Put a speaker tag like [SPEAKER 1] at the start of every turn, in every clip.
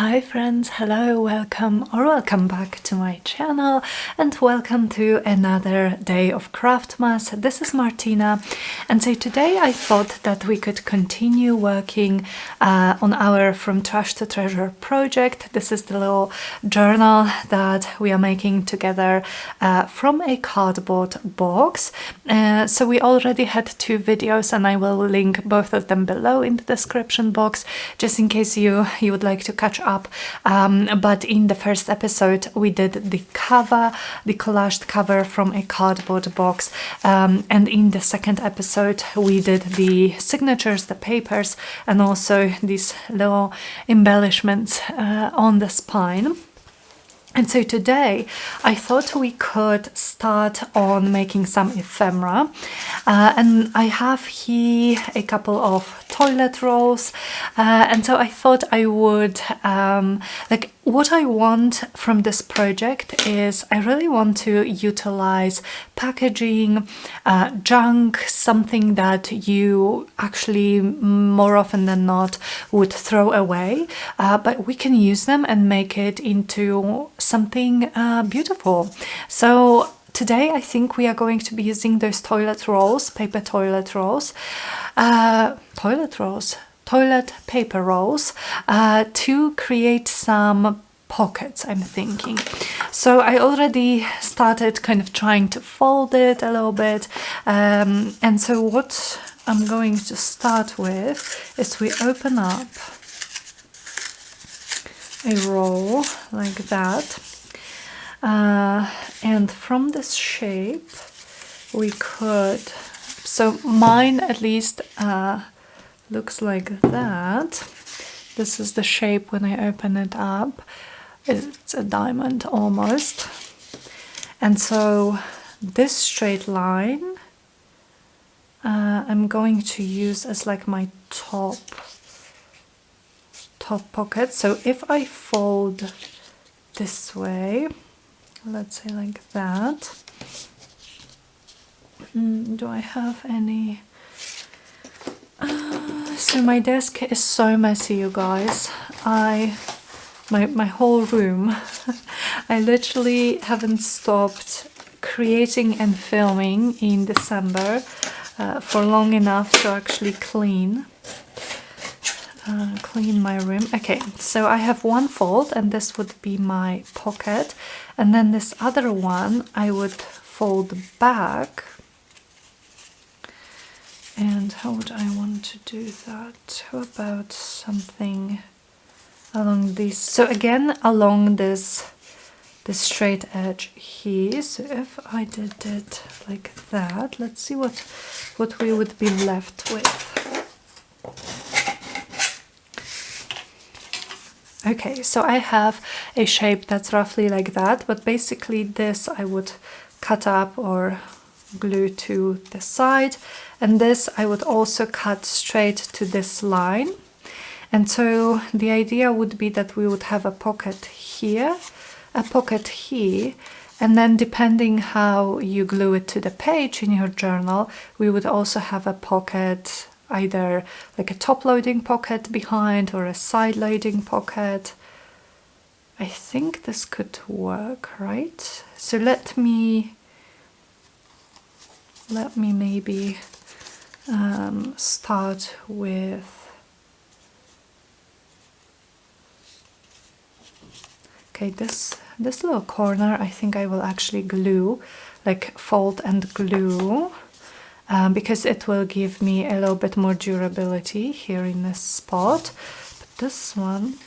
[SPEAKER 1] Hi friends, hello, welcome back to my channel and welcome to another day of CRAFTMAS. This is Martyna, and so today I thought that we could continue working on our From Trash to Treasure project. This is the little journal that we are making together from a cardboard box. So we already had two videos and I will link both of them below in the description box just in case you would like to catch up. But in the first episode we did the cover, the collaged cover from a cardboard box, and in the second episode we did the signatures, the papers, and also these little embellishments on the spine. And so today I thought we could start on making some ephemera, and I have here a couple of toilet rolls, and so I thought I would like what I want from this project is I really want to utilize packaging, junk, something that you actually more often than not would throw away, but we can use them and make it into something beautiful. So today I think we are going to be using those toilet rolls, paper toilet rolls, toilet paper rolls to create some pockets, I'm thinking. So I already started kind of trying to fold it a little bit, and so what I'm going to start with is we open up a roll like that, and from this shape we could, so mine at least looks like that. This is the shape when I open it up. It's a diamond almost, and so this straight line I'm going to use as like my top pocket. So if I fold this way, let's say like that, do I have any? So my desk is so messy, you guys. My whole room, I literally haven't stopped creating and filming in December for long enough to actually clean my room. Okay, so I have one fold and this would be my pocket, and then this other one I would fold back. And how would I want to do that? How about something along this? So again, along this straight edge here. So if I did it like that, let's see what we would be left with. Okay, so I have a shape that's roughly like that, but basically this I would cut up or glue to the side, and this I would also cut straight to this line. And so the idea would be that we would have a pocket here, a pocket here, and then depending how you glue it to the page in your journal, we would also have a pocket, either like a top loading pocket behind or a side loading pocket. I think this could work, right? So let me maybe start with, okay, this little corner I think I will actually glue, like fold and glue, because it will give me a little bit more durability here in this spot. But this one,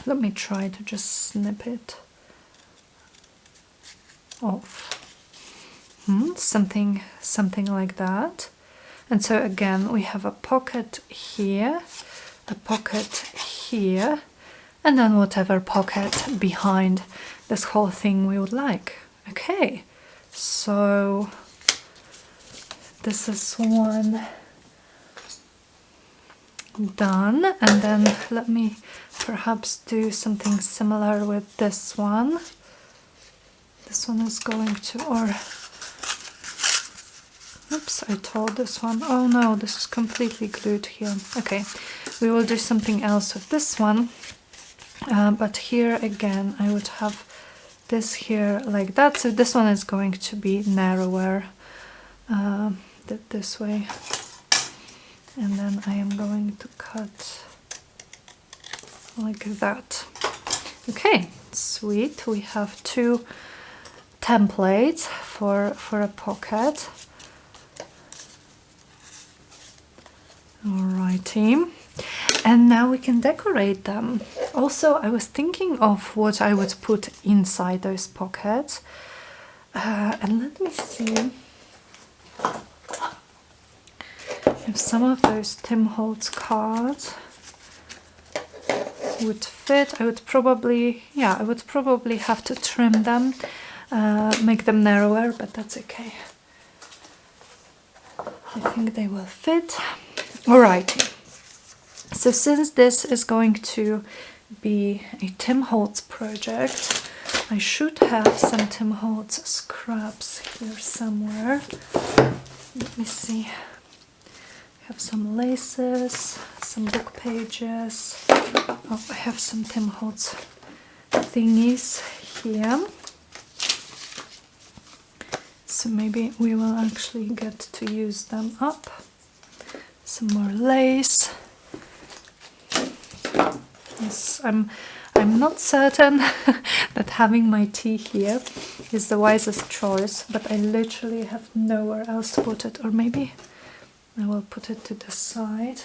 [SPEAKER 1] let me try to just snip it off. Something like that. And so again we have a pocket here, a pocket here, and then whatever pocket behind this whole thing we would like. Okay, so this is one done, and then let me perhaps do something similar with this one. This one is going to, or oops, I tore this one. Oh no, this is completely glued here. Okay, we will do something else with this one. but here again I would have this here like that, so this one is going to be narrower this way, and then I am going to cut like that. Okay, sweet. We have 2 templates for a pocket. Alrighty, and now we can decorate them. Also, I was thinking of what I would put inside those pockets, and let me see if some of those Tim Holtz cards would fit. I would probably have to trim them, make them narrower, but that's okay. I think they will fit. Alrighty, so since this is going to be a Tim Holtz project, I should have some Tim Holtz scraps here somewhere. Let me see. I have some laces, some book pages. Oh, I have some Tim Holtz thingies here. So maybe we will actually get to use them up. Some more lace. Yes, I'm not certain that having my tea here is the wisest choice, but I literally have nowhere else to put it. Or maybe I will put it to the side.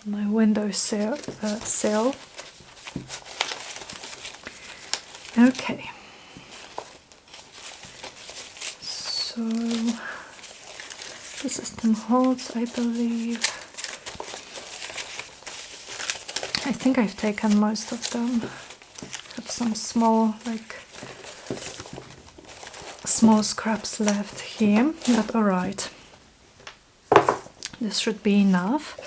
[SPEAKER 1] My window sill. Okay. So this is Tim Holtz, I believe. I think I've taken most of them. I have some small scraps left here, but alright. This should be enough.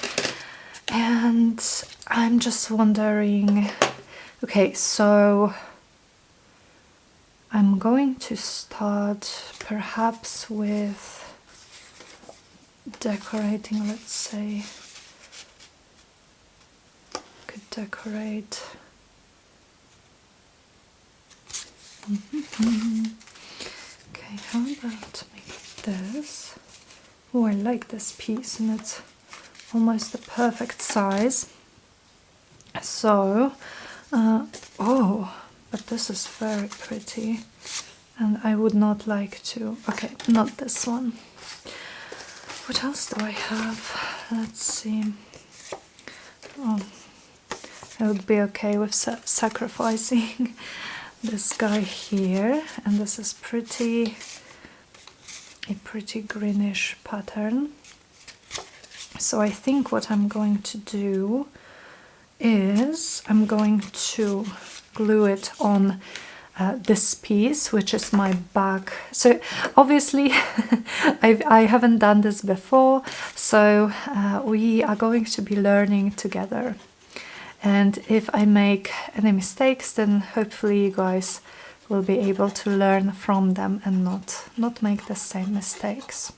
[SPEAKER 1] And I'm just wondering, okay, so I'm going to start perhaps with decorating, let's say, could decorate. Okay, how about maybe this? Oh, I like this piece, and it's almost the perfect size. So, oh, but this is very pretty, and I would not like to, okay, not this one. What else do I have? Let's see. Oh, I would be okay with sacrificing this guy here, and this is a pretty greenish pattern. So I think what I'm going to do is I'm going to glue it on this piece, which is my back. So obviously I haven't done this before, so we are going to be learning together, and if I make any mistakes, then hopefully you guys will be able to learn from them and not make the same mistakes.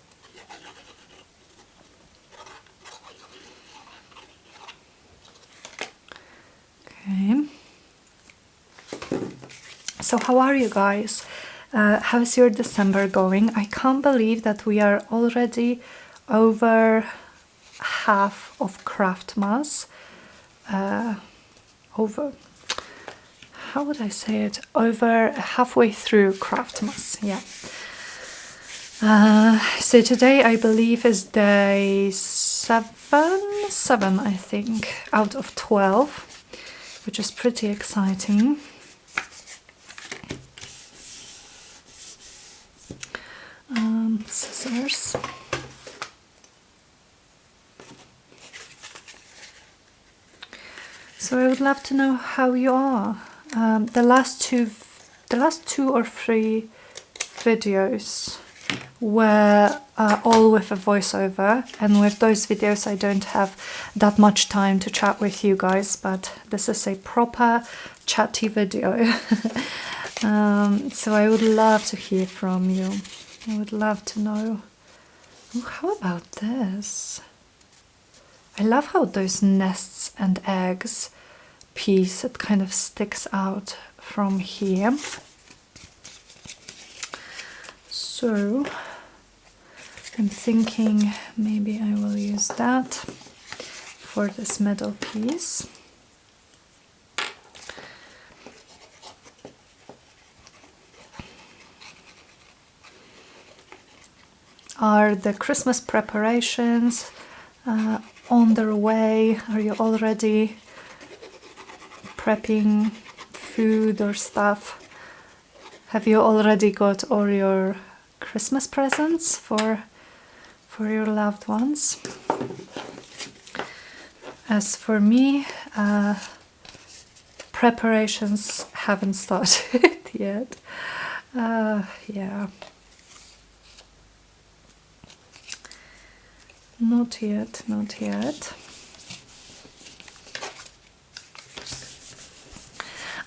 [SPEAKER 1] Okay. So how are you guys? How's your December going? I can't believe that we are already over half of CRAFTMAS. How would I say it? Over halfway through CRAFTMAS, yeah. So today I believe is day 7 I think, out of 12. Which is pretty exciting. Scissors. So I would love to know how you are. The last two or three videos were all with a voiceover, and with those videos I don't have that much time to chat with you guys, but this is a proper chatty video. So I would love to hear from you. I would love to know. Oh, how about this? I love how those nests and eggs piece, it kind of sticks out from here. So I'm thinking maybe I will use that for this middle piece. Are the Christmas preparations on their way? Are you already prepping food or stuff? Have you already got all your Christmas presents for your loved ones? As for me, preparations haven't started yet. Yeah. Not yet, not yet.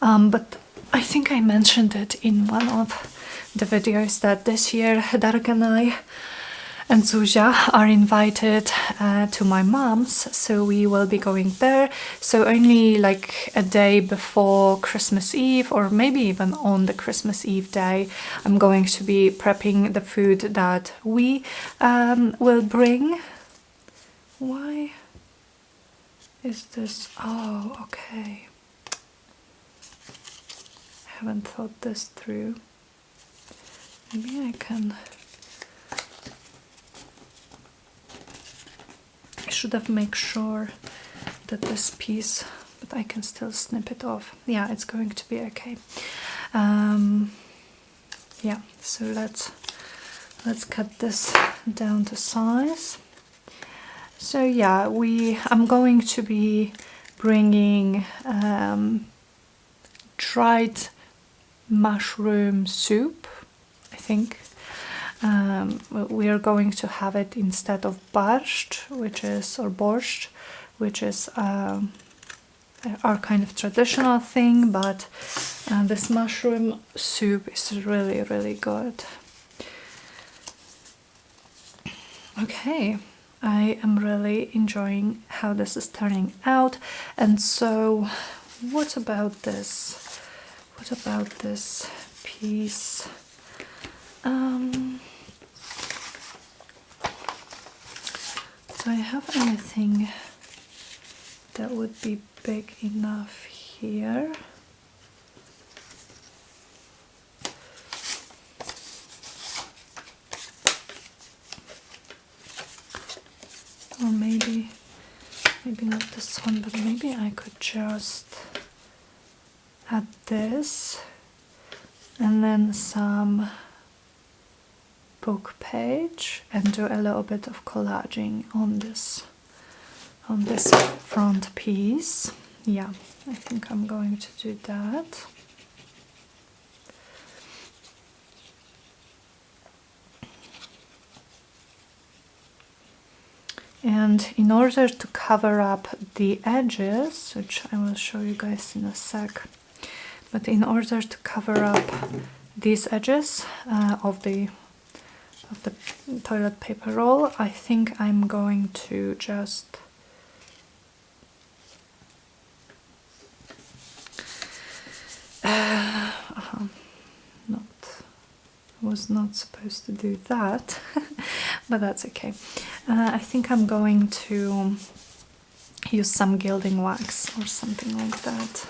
[SPEAKER 1] But I think I mentioned it in one of the videos that this year Darek and I and Zuzia are invited to my mom's, so we will be going there. So only like a day before Christmas Eve, or maybe even on the Christmas Eve day, I'm going to be prepping the food that we will bring. Why is this? Oh, okay. I haven't thought this through. Maybe I can. I should have made sure that this piece, but I can still snip it off. Yeah, it's going to be okay. Yeah, so let's cut this down to size. So yeah, I'm going to be bringing dried mushroom soup, I think. We are going to have it instead of borscht, which is our kind of traditional thing, but this mushroom soup is really, really good. Okay. I am really enjoying how this is turning out. And so what about this? What about this piece? Do I have anything that would be big enough here? Or maybe not this one, but maybe I could just add this and then some book page and do a little bit of collaging on this front piece. Yeah, I think I'm going to do that. And in order to cover up the edges, which I will show you guys in a sec, but in order to cover up these edges of the toilet paper roll, I think I'm going to just was not supposed to do that, but that's okay. I think I'm going to use some gilding wax or something like that.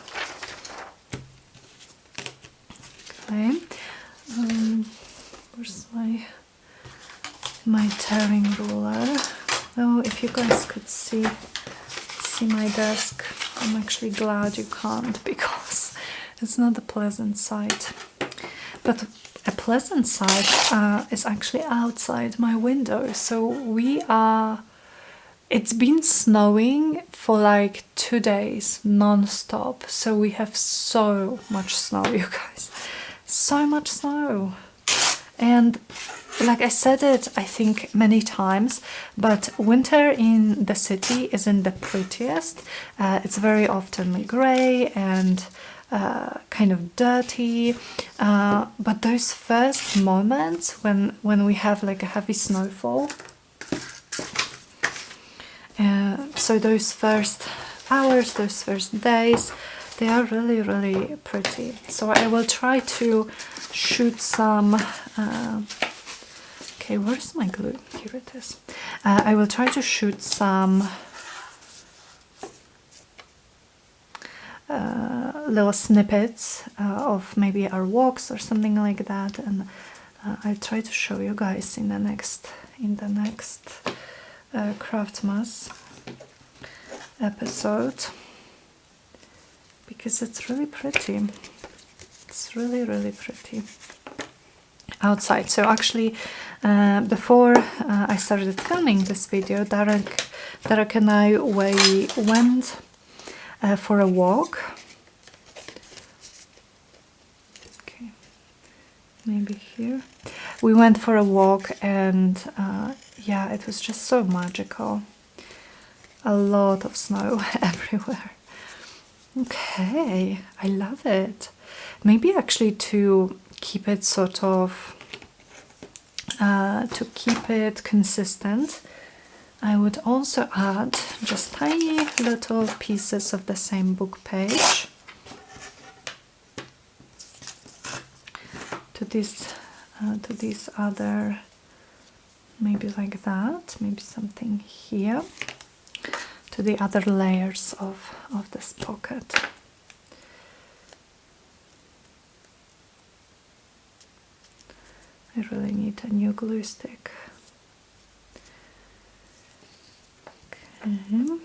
[SPEAKER 1] Okay, where's my tearing ruler? Oh, if you guys could see my desk, I'm actually glad you can't, because it's not a pleasant sight. But a pleasant sight is actually outside my window. So it's been snowing for like 2 days non-stop. So we have so much snow, you guys. So much snow. And like I said it, I think many times, but winter in the city isn't the prettiest. It's very often grey and kind of dirty, but those first moments when we have like a heavy snowfall, So those first hours, those first days, they are really, really pretty. So I will try to shoot some... okay, where's my glue? Here it is. I will try to shoot some little snippets of maybe our walks or something like that, and I'll try to show you guys in the next CRAFTMAS episode, because it's really pretty. It's really, really pretty outside. So actually, before I started filming this video, Derek and I went for a walk. Okay, maybe here. We went for a walk, and yeah, it was just so magical. A lot of snow everywhere. Okay, I love it. Maybe actually to keep it sort of, to keep it consistent, I would also add just tiny little pieces of the same book page to these other, maybe like that, maybe something here, to the other layers of this pocket. I really need a new glue stick. Okay.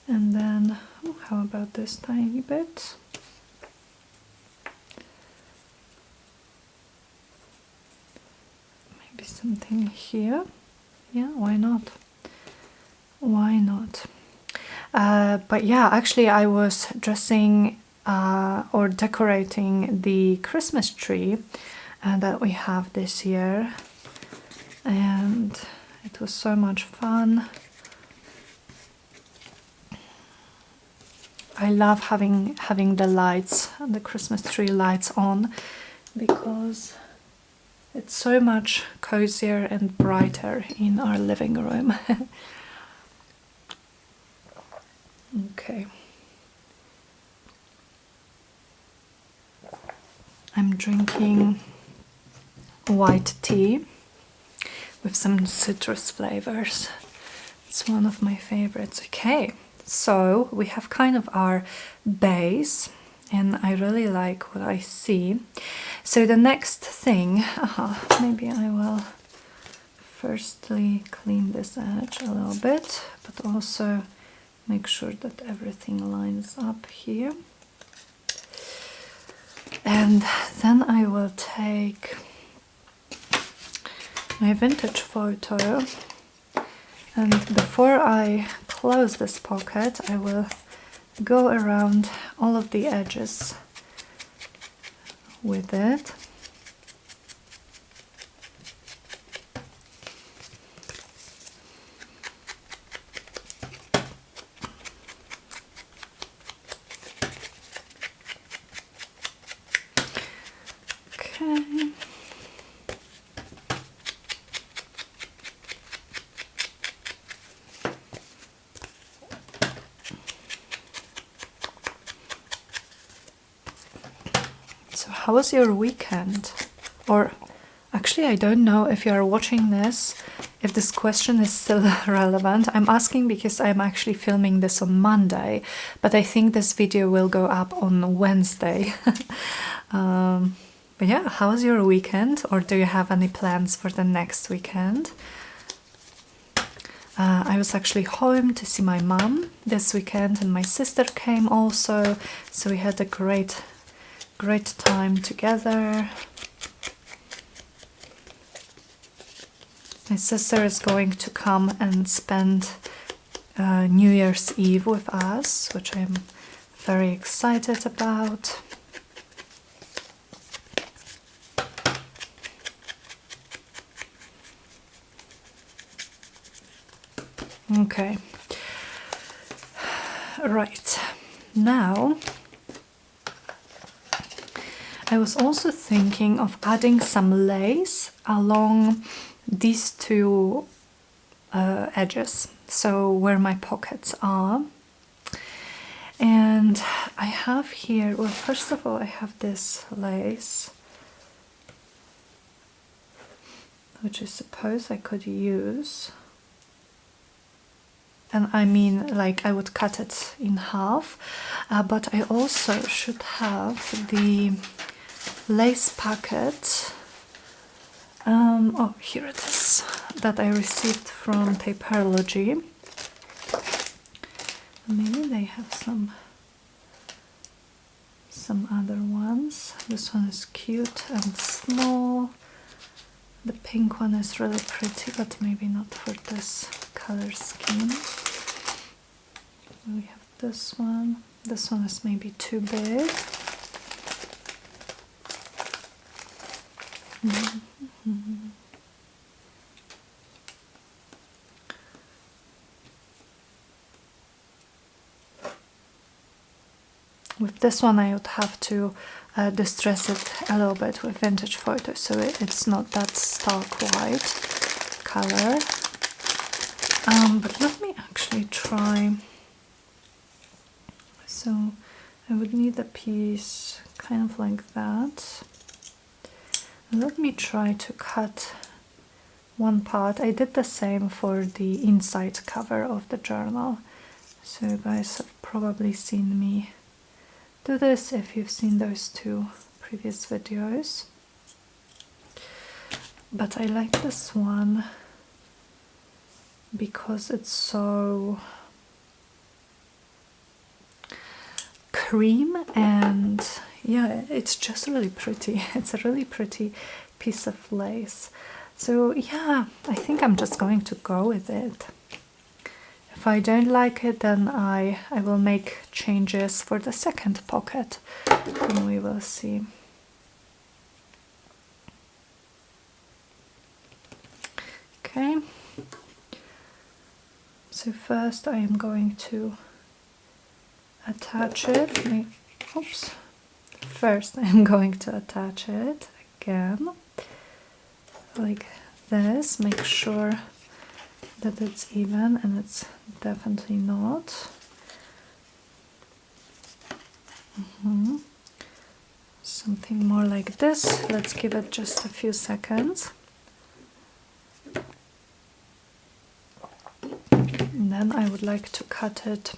[SPEAKER 1] And then, oh, how about this tiny bit? Maybe something here. Yeah, why not? Why not? But yeah, actually I was dressing or decorating the Christmas tree that we have this year, and it was so much fun. I love having the lights, the Christmas tree lights on, because it's so much cozier and brighter in our living room. Okay. I'm drinking white tea with some citrus flavors. It's one of my favorites. Okay, so we have kind of our base, and I really like what I see. So the next thing, maybe I will firstly clean this edge a little bit, but also make sure that everything lines up here. And then I will take my vintage photo, and before I close this pocket, I will go around all of the edges with it. Okay. So how was your weekend? Or actually, I don't know if you are watching this, if this question is still relevant. I'm asking because I'm actually filming this on Monday, but I think this video will go up on Wednesday. But yeah, how was your weekend? Or do you have any plans for the next weekend? I was actually home to see my mum this weekend, and my sister came also, so we had a great time together. My sister is going to come and spend New Year's Eve with us, which I'm very excited about. Okay, right, now I was also thinking of adding some lace along these two edges, so where my pockets are. And I have here, well, first of all, I have this lace, which I suppose I could use. And I mean, like, I would cut it in half, but I also should have the lace packet. Oh, here it is, that I received from Tapeology. Maybe they have some other ones. This one is cute and small. The pink one is really pretty, but maybe not for this color scheme. We have this one. This one is maybe too big. With this one I would have to distress it a little bit with vintage photo, so it's not that stark white color. But let me actually try. So I would need a piece kind of like that. Let me try to cut one part. I did the same for the inside cover of the journal, so you guys have probably seen me do this if you've seen those two previous videos. But I like this one because it's so cream, and yeah, it's just really pretty. It's a really pretty piece of lace. So yeah, I think I'm just going to go with it. If I don't like it, then I will make changes for the second pocket, and we will see. Okay, so first I am going to attach it. Oops. First I'm going to attach it again like this. Make sure that it's even, and it's definitely not. Something more like this. Let's give it just a few seconds. And then I would like to cut it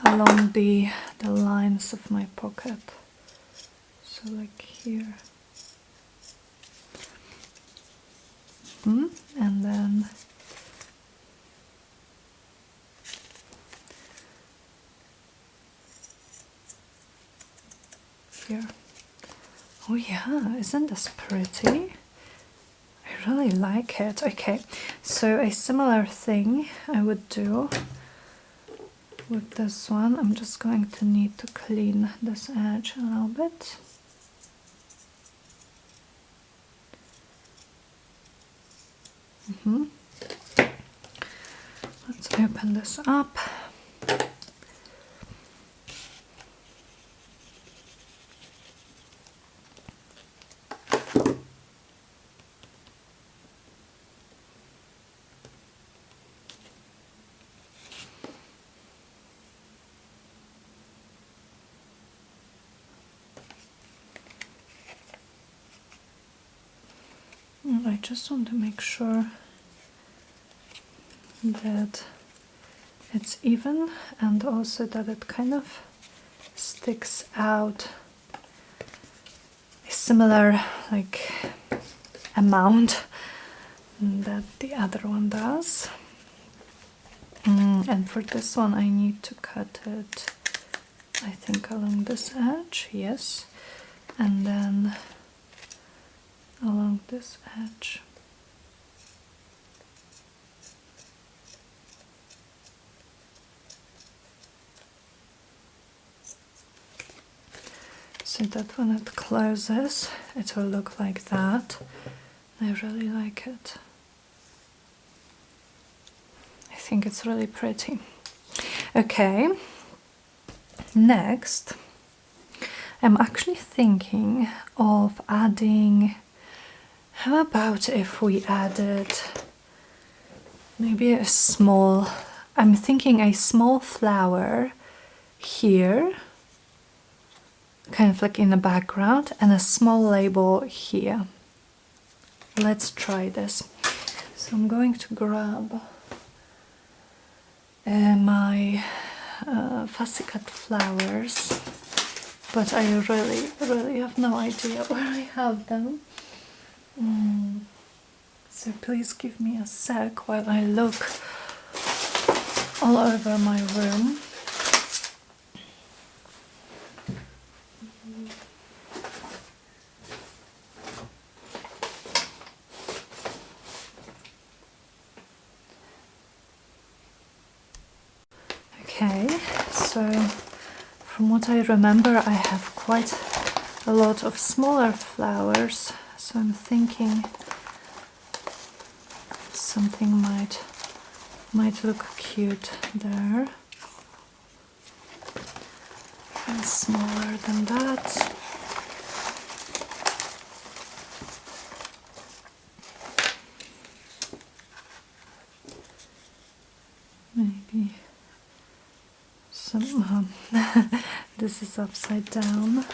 [SPEAKER 1] along the lines of my pocket. So like here. And then here. Oh yeah, isn't this pretty? I really like it. Okay, so a similar thing I would do with this one. I'm just going to need to clean this edge a little bit. Let's open this up. I just want to make sure that it's even, and also that it kind of sticks out a similar like amount that the other one does. And for this one I need to cut it, I think, along this edge, yes, and then along this edge. So that when it closes, it will look like that. I really like it. I think it's really pretty. Okay, next I'm actually thinking of adding How about if we added maybe a small, I'm thinking a small flower here, kind of like in the background, and a small label here. Let's try this. So I'm going to grab my fussy cut flowers, but I really have no idea where I have them. So please give me a sec while I look all over my room. Okay, so from what I remember, I have quite a lot of smaller flowers, so I'm thinking something might look cute there. And smaller than that. Maybe some, this is upside down.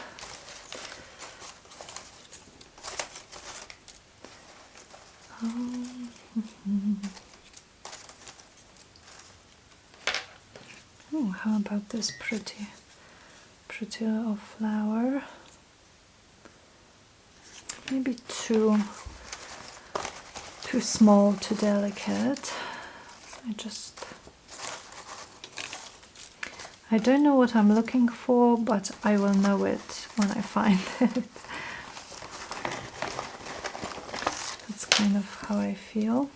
[SPEAKER 1] Oh, how about this pretty little flower? Maybe too small, too delicate. I don't know what I'm looking for, but I will know it when I find it. That's kind of how I feel.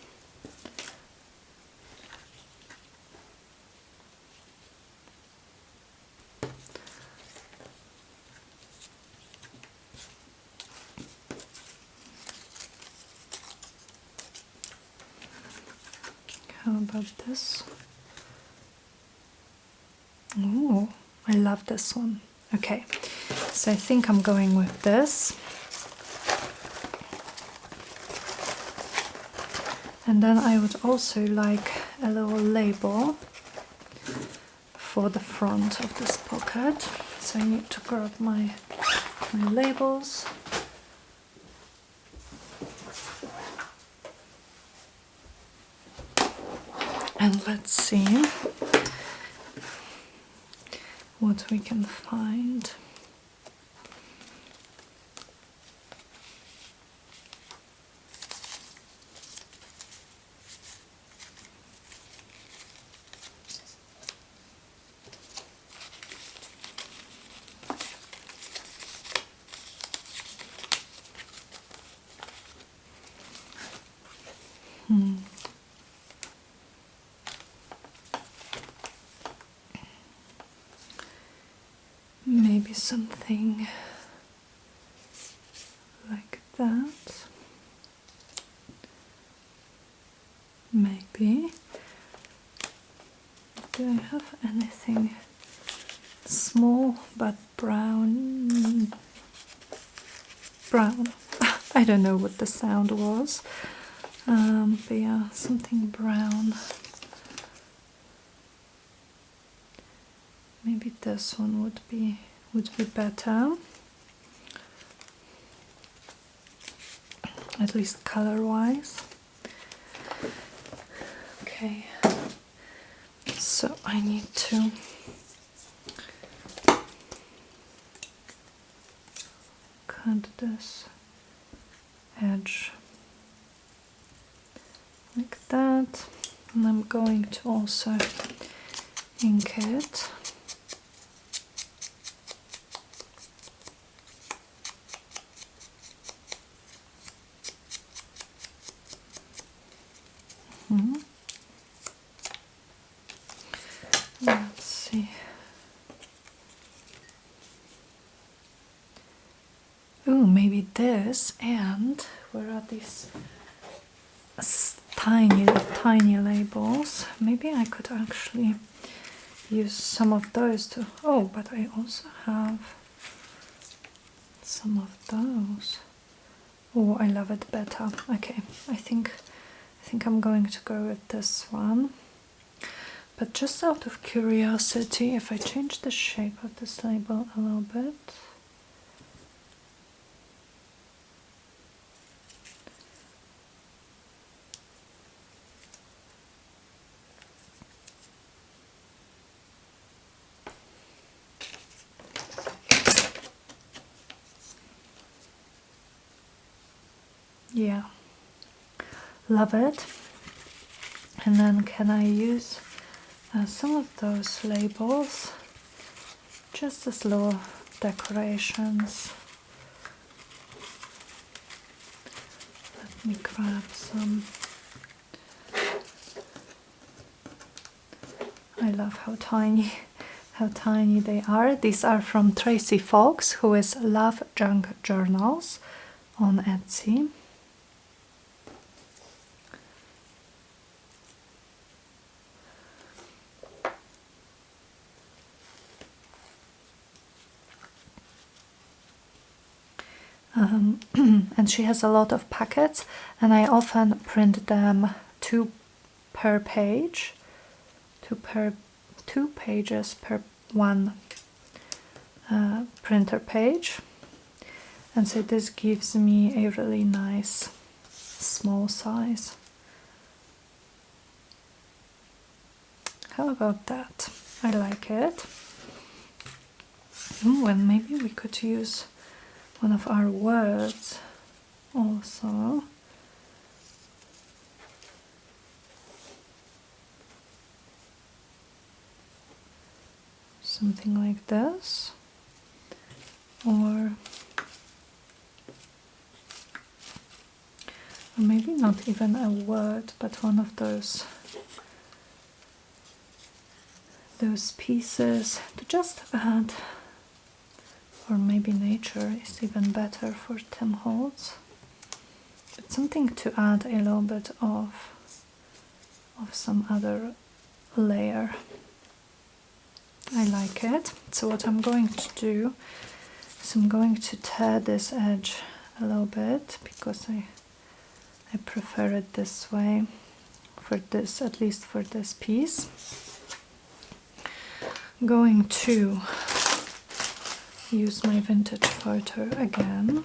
[SPEAKER 1] How about this? Oh, I love this one. Okay, so I think I'm going with this. And then I would also like a little label for the front of this pocket. So I need to grab my labels. And let's see what we can find. Maybe something like that. Maybe. Do I have anything small but brown? Brown. I don't know what the sound was. But yeah, something brown. Maybe this one would be better. At least color-wise. Okay. So I need to cut this edge like that, and I'm going to also ink it. Let's see. Oh, maybe this, and where are these tiny labels? Maybe I could actually use some of those to, oh, but I also have some of those. Oh, I love it better. Okay, I think I'm going to go with this one. But just out of curiosity, if I change the shape of this label a little bit. Yeah, love it. And then can I use some of those labels just as little decorations? Let me grab some. I love how tiny they are. These are from Tracy Fox, who is Love Junk Journals on Etsy. And she has a lot of packets, and I often print them 2 per page, 2 pages per 1 printer page, and so this gives me a really nice small size. How about that? I like it. And maybe we could use one of our words also. Something like this, or maybe not even a word, but one of those pieces to just add. Or maybe nature is even better for Tim Holtz. But something to add a little bit of some other layer. I like it. So what I'm going to do is I'm going to tear this edge a little bit, because I prefer it this way for this, at least for this piece. I'm going to use my vintage photo again.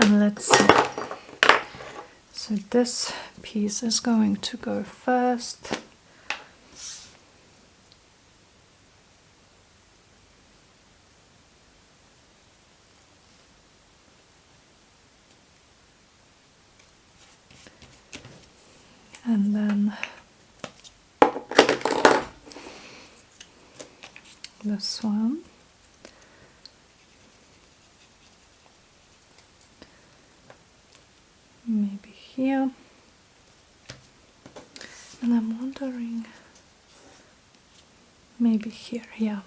[SPEAKER 1] And let's see. So this piece is going to go first. And then this one. Maybe here. And I'm wondering, maybe here, yeah.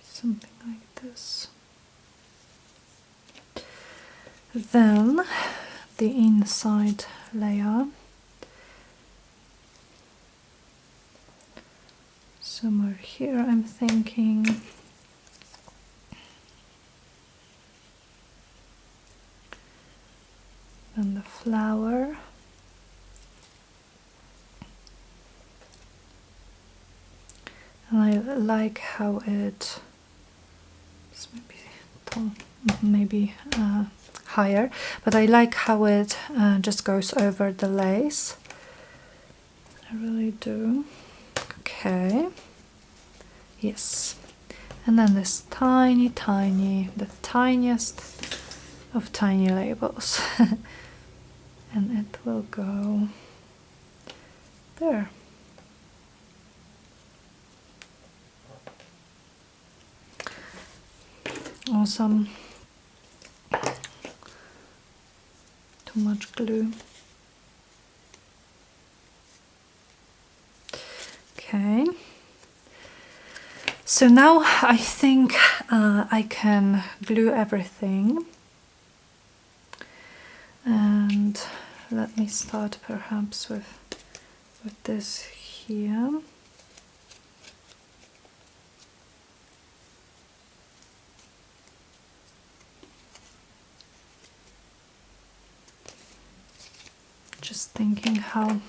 [SPEAKER 1] Something like this. Then the inside layer, somewhere here I'm thinking. Then the flower. And I like how it is maybe higher, but I like how it just goes over the lace. I really do. Okay. Yes. And then this tiny, the tiniest of tiny labels. And it will go there. Awesome. Too much glue. So now I think I can glue everything. And let me start perhaps with this here. Just thinking how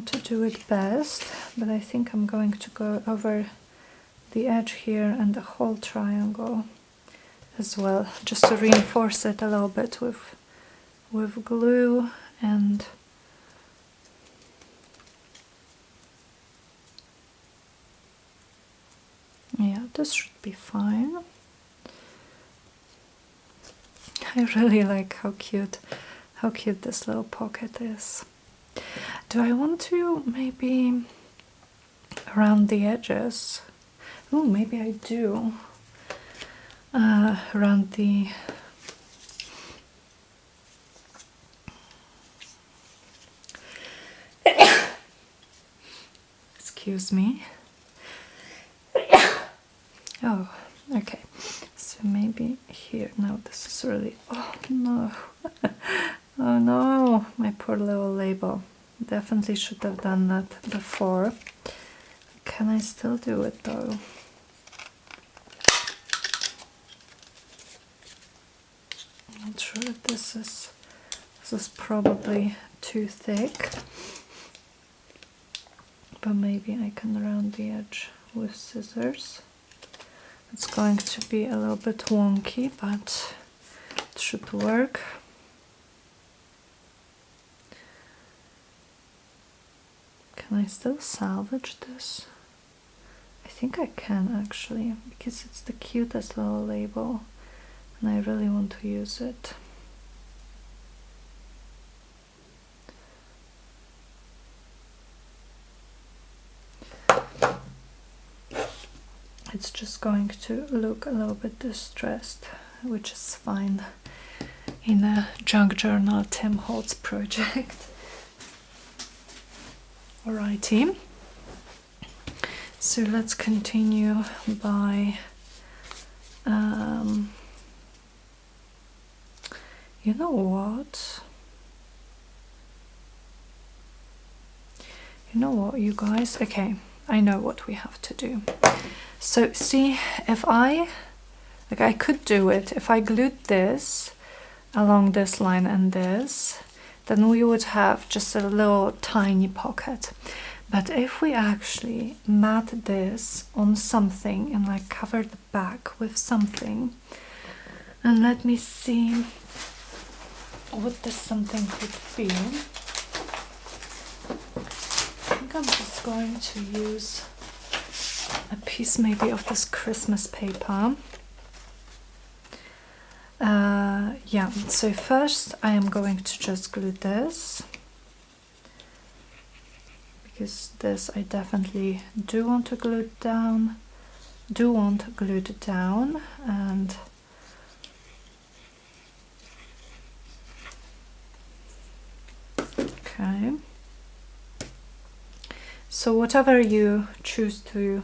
[SPEAKER 1] to do it best, but I think I'm going to go over the edge here and the whole triangle as well, just to reinforce it a little bit with glue. And yeah, this should be fine. I really like how cute this little pocket is. Do I want to maybe around the edges? Oh, maybe I do. Around the excuse me. Oh, okay. So maybe here. Now this is really, oh no. Oh no, my poor little label. Definitely should have done that before. Can I still do it though? I'm not sure if this is probably too thick, but maybe I can round the edge with scissors. It's going to be a little bit wonky, but it should work. Can I still salvage this? I think I can actually, because it's the cutest little label and I really want to use it. It's just going to look a little bit distressed, which is fine in a junk journal Tim Holtz project. Alrighty, so let's continue by you know what? You guys? Okay, I know what we have to do. So see, if I could do it if I glued this along this line and this, then we would have just a little tiny pocket. But if we actually mat this on something and like cover the back with something, and let me see what this something could be. I think I'm just going to use a piece maybe of this Christmas paper. Yeah, so first I am going to just glue this, because this I definitely do want to glue it down, and okay. So whatever you choose to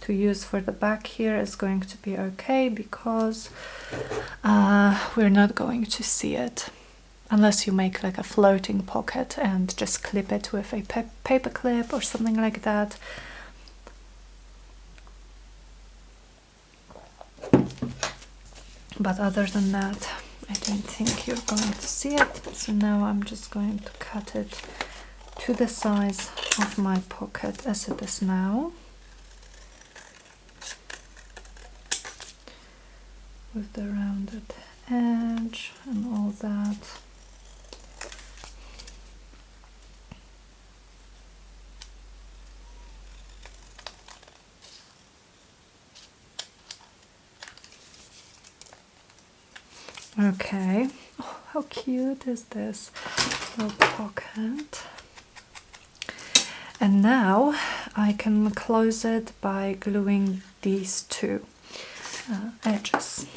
[SPEAKER 1] use for the back here is going to be okay, because we're not going to see it unless you make like a floating pocket and just clip it with a paper clip or something like that. But other than that, I don't think you're going to see it. So now I'm just going to cut it to the size of my pocket as it is now, with the rounded edge and all that. Okay, oh, how cute is this little pocket? And now I can close it by gluing these two edges.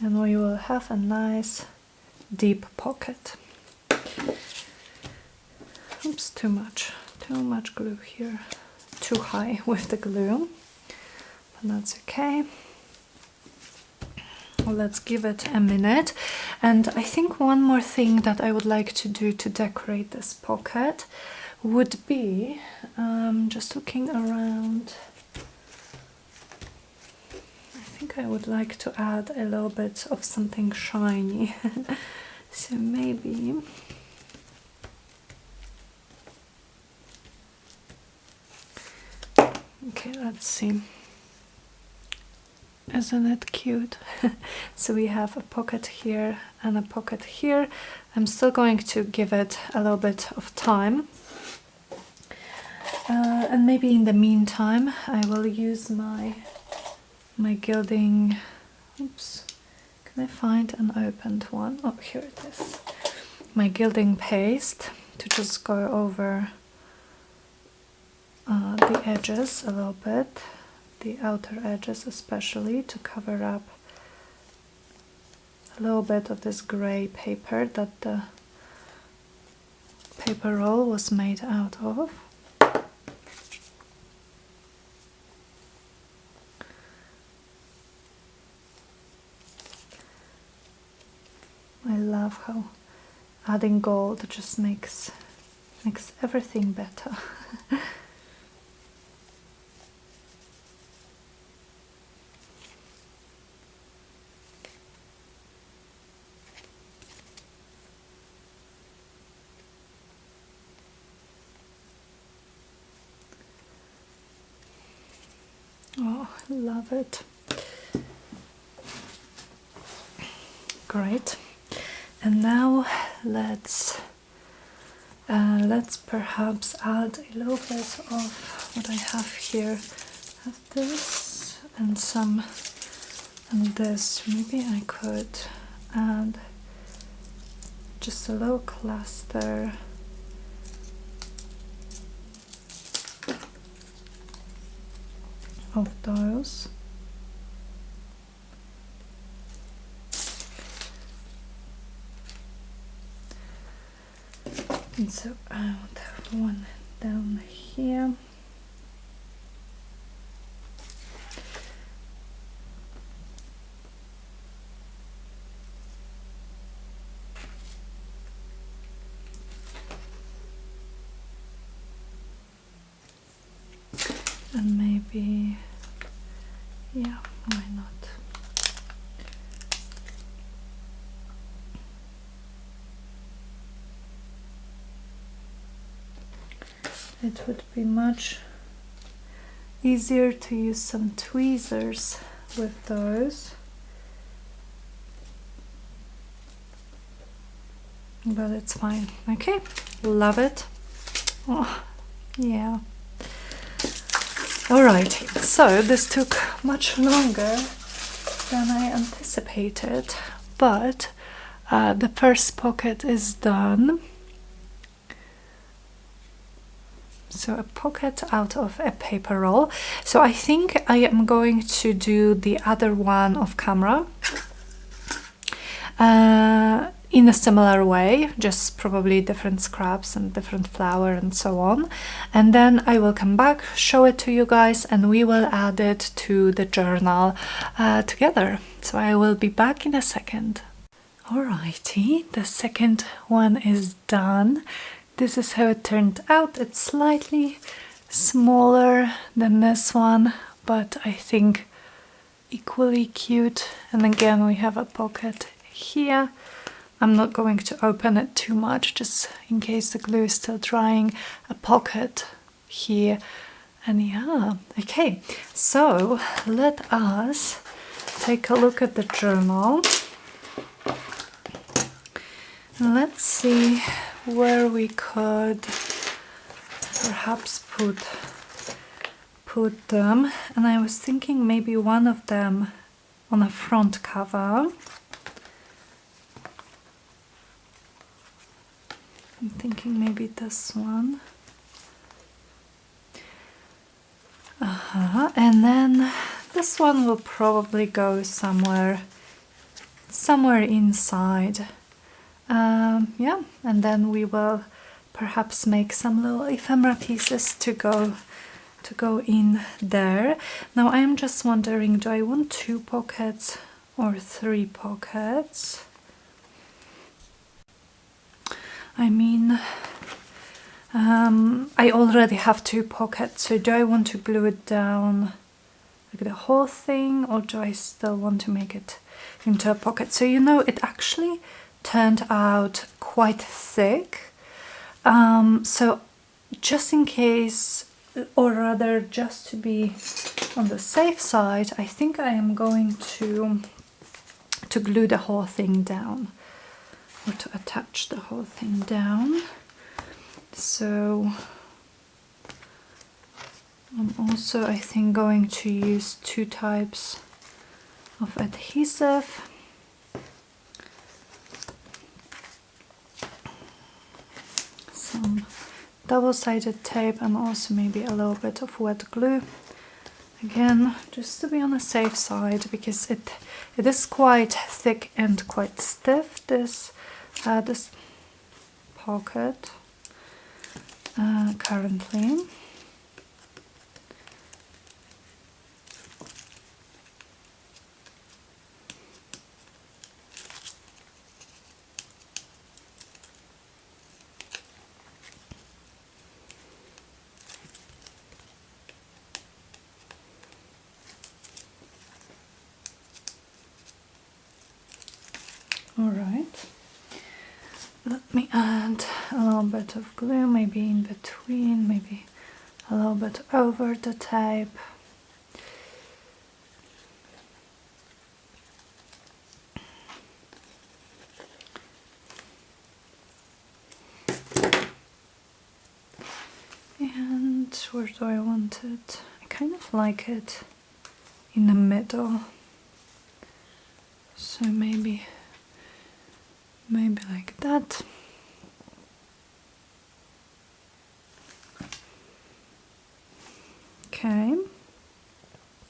[SPEAKER 1] and we will have a nice deep pocket. Oops, too much glue here, too high with the glue, but that's okay. Let's give it a minute. And I think one more thing that I would like to do to decorate this pocket would be just looking around. I think I would like to add a little bit of something shiny. So maybe okay, let's see. Isn't it cute? So we have a pocket here and a pocket here. I'm still going to give it a little bit of time. And maybe in the meantime, I will use my gilding. Oops. Can I find an opened one? Oh, here it is. My gilding paste to just go over the edges a little bit. The outer edges especially, to cover up a little bit of this grey paper that the paper roll was made out of. I love how adding gold just makes everything better. Oh, I love it. Great. And now let's perhaps add a little bit of what I have here. I have this and some, and this. Maybe I could add just a little cluster of those. And so I would have one down here. And maybe, yeah, why not? It would be much easier to use some tweezers with those, but it's fine. Okay, love it. Oh, yeah. Alright, so this took much longer than I anticipated, but the first pocket is done. So a pocket out of a paper roll. So I think I am going to do the other one off camera in a similar way, just probably different scraps and different flour and so on. And then I will come back, show it to you guys, and we will add it to the journal together. So I will be back in a second. Alrighty, the second one is done. This is how it turned out. It's slightly smaller than this one, but I think equally cute. And again, we have a pocket here. I'm not going to open it too much, just in case the glue is still drying. A pocket here. And yeah, okay. So let us take a look at the journal. Let's see where we could perhaps put them. And I was thinking maybe one of them on a front cover. I'm thinking maybe this one. And then this one will probably go somewhere somewhere inside. Yeah, and then we will perhaps make some little ephemera pieces to go in there. Now I am just wondering, do I want 2 pockets or 3 pockets? I mean, I already have 2 pockets, so do I want to glue it down like the whole thing, or do I still want to make it into a pocket? So you know, it actually turned out quite thick. So just in case, or rather just to be on the safe side, I think I am going to glue the whole thing down, or to attach the whole thing down. So I'm also, I think, going to use 2 types of adhesive. Some double-sided tape and also maybe a little bit of wet glue. Again, just to be on the safe side, because it is quite thick and quite stiff, this pocket currently. Alright, let me add a little bit of glue, maybe in between, maybe a little bit over the tape. And where do I want it? I kind of like it in the middle, so maybe like that. Okay,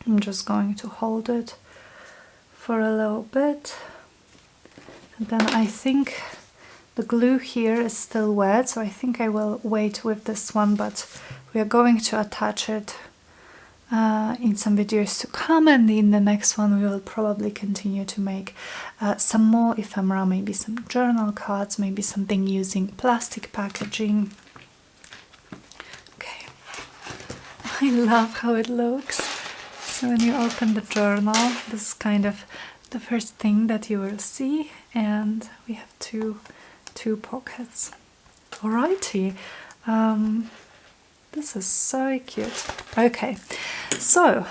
[SPEAKER 1] I'm just going to hold it for a little bit, and then I think the glue here is still wet, so I think I will wait with this one, but we are going to attach it in some videos to come, and in the next one we will probably continue to make some more ephemera, maybe some journal cards, maybe something using plastic packaging. Okay, I love how it looks. So when you open the journal, this is kind of the first thing that you will see, and we have two pockets. Alrighty. This is so cute. Okay, so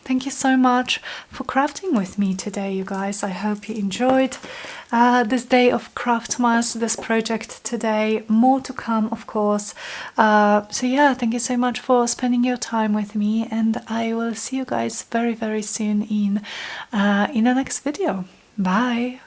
[SPEAKER 1] thank you so much for crafting with me today, you guys. I hope you enjoyed this day of CRAFTMAS, this project today. More to come, of course. So yeah, thank you so much for spending your time with me, and I will see you guys very, very soon in the next video. Bye!